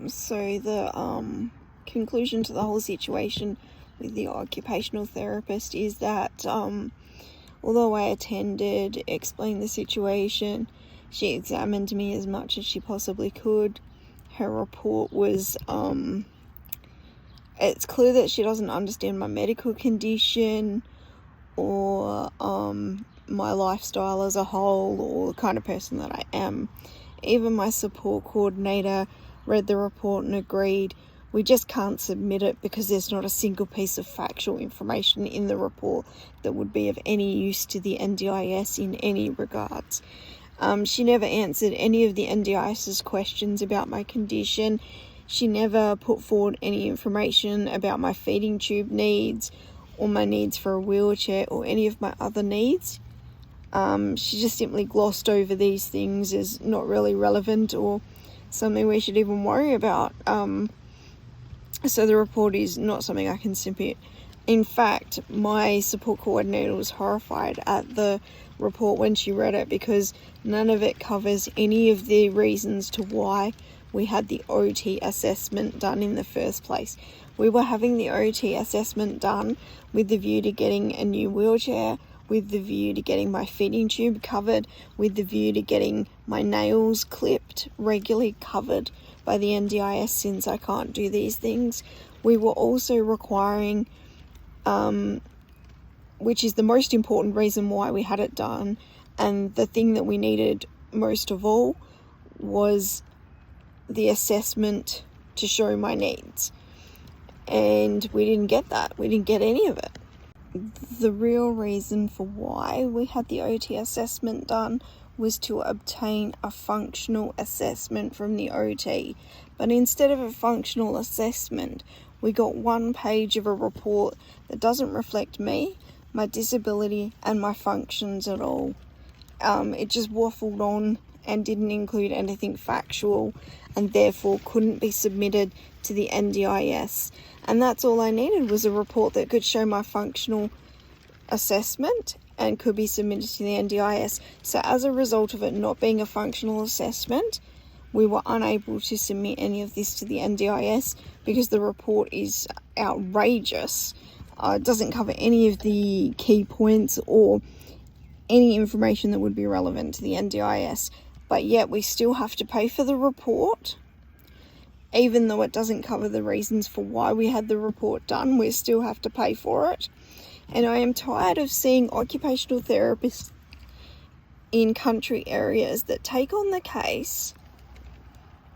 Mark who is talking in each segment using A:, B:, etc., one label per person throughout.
A: So the conclusion to the whole situation with the occupational therapist is that although I attended, explained the situation, she examined me as much as she possibly could. Her report was, it's clear that she doesn't understand my medical condition or my lifestyle as a whole or the kind of person that I am. Even my support coordinator read the report and agreed we just can't submit it because there's not a single piece of factual information in the report that would be of any use to the NDIS in any regards. She never answered any of the NDIS's questions about my condition. She never put forward any information about my feeding tube needs or my needs for a wheelchair or any of my other needs. She just simply glossed over these things as not really relevant or something we should even worry about. So the report is not something I can submit. In fact, my support coordinator was horrified at the report when she read it because none of it covers any of the reasons to why we had the OT assessment done in the first place. We were having the OT assessment done with the view to getting a new wheelchair, with the view to getting my feeding tube covered, with the view to getting my nails clipped, regularly covered by the NDIS since I can't do these things. We were also requiring, which is the most important reason why we had it done, and the thing that we needed most of all was the assessment to show my needs. And we didn't get that. We didn't get any of it. The real reason for why we had the OT assessment done was to obtain a functional assessment from the OT. But instead of a functional assessment, we got one page of a report that doesn't reflect me, my disability, and my functions at all. It just waffled on and didn't include anything factual and therefore couldn't be submitted to the NDIS. And that's all I needed, was a report that could show my functional assessment and could be submitted to the NDIS. So as a result of it not being a functional assessment, we were unable to submit any of this to the NDIS because the report is outrageous. It doesn't cover any of the key points or any information that would be relevant to the NDIS. But yet we still have to pay for the report. Even though it doesn't cover the reasons for why we had the report done, we still have to pay for it. And I am tired of seeing occupational therapists in country areas that take on the case,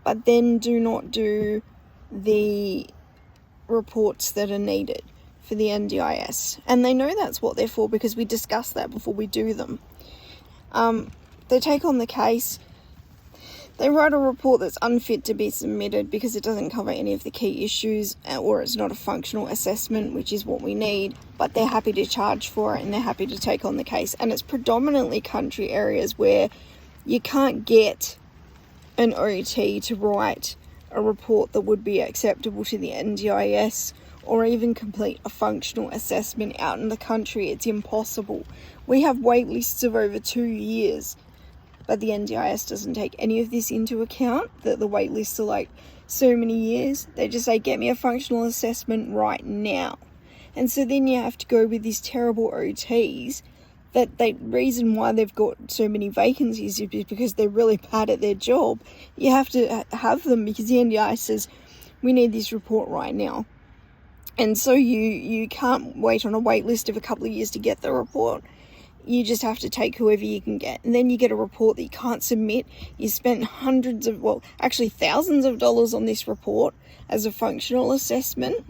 A: but then do not do the reports that are needed for the NDIS. And they know that's what they're for because we discuss that before we do them. They take on the case. They write a report that's unfit to be submitted because it doesn't cover any of the key issues or it's not a functional assessment, which is what we need, but they're happy to charge for it and they're happy to take on the case. And it's predominantly country areas where you can't get an OT to write a report that would be acceptable to the NDIS or even complete a functional assessment out in the country. It's impossible. We have wait lists of over 2 years. But the NDIS doesn't take any of this into account, that the wait lists are like so many years. They just say, get me a functional assessment right now. And so then you have to go with these terrible OTs that the reason why they've got so many vacancies is because they're really bad at their job. You have to have them because the NDIS says, we need this report right now. And so you can't wait on a wait list of a couple of years to get the report. You just have to take whoever you can get. And then you get a report that you can't submit. You spent thousands of dollars on this report as a functional assessment.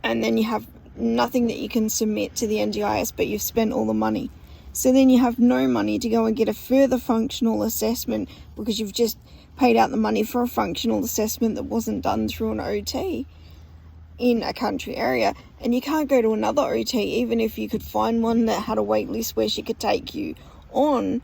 A: And then you have nothing that you can submit to the NDIS, but you've spent all the money. So then you have no money to go and get a further functional assessment because you've just paid out the money for a functional assessment that wasn't done through an OT in a country area. And you can't go to another OT even if you could find one that had a wait list where she could take you on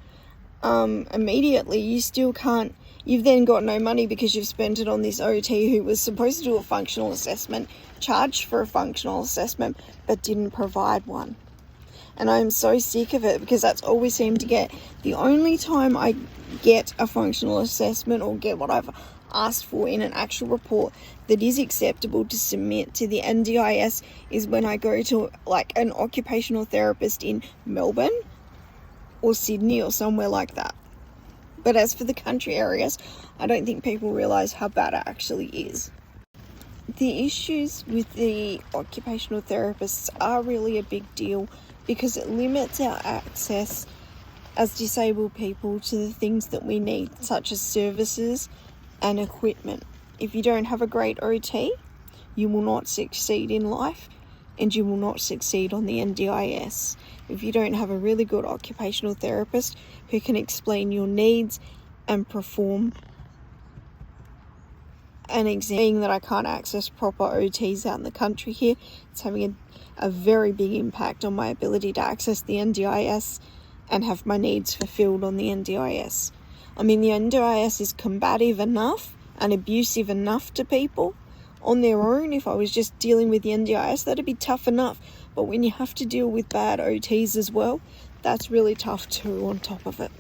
A: immediately. You still can't. You've then got no money because you've spent it on this OT who was supposed to do a functional assessment, charged for a functional assessment, but didn't provide one. And I'm so sick of it because that's all we seem to get. The only time I get a functional assessment or get what I've asked for in an actual report that is acceptable to submit to the NDIS is when I go to like an occupational therapist in Melbourne or Sydney or somewhere like that. But as for the country areas, I don't think people realise how bad it actually is. The issues with the occupational therapists are really a big deal because it limits our access as disabled people to the things that we need, such as services and equipment. If you don't have a great OT, you will not succeed in life and you will not succeed on the NDIS. If you don't have a really good occupational therapist who can explain your needs and perform an exam, being that I can't access proper OTs out in the country here, it's having a very big impact on my ability to access the NDIS and have my needs fulfilled on the NDIS. I mean, the NDIS is combative enough and abusive enough to people on their own. If I was just dealing with the NDIS, that'd be tough enough. But when you have to deal with bad OTs as well, that's really tough too on top of it.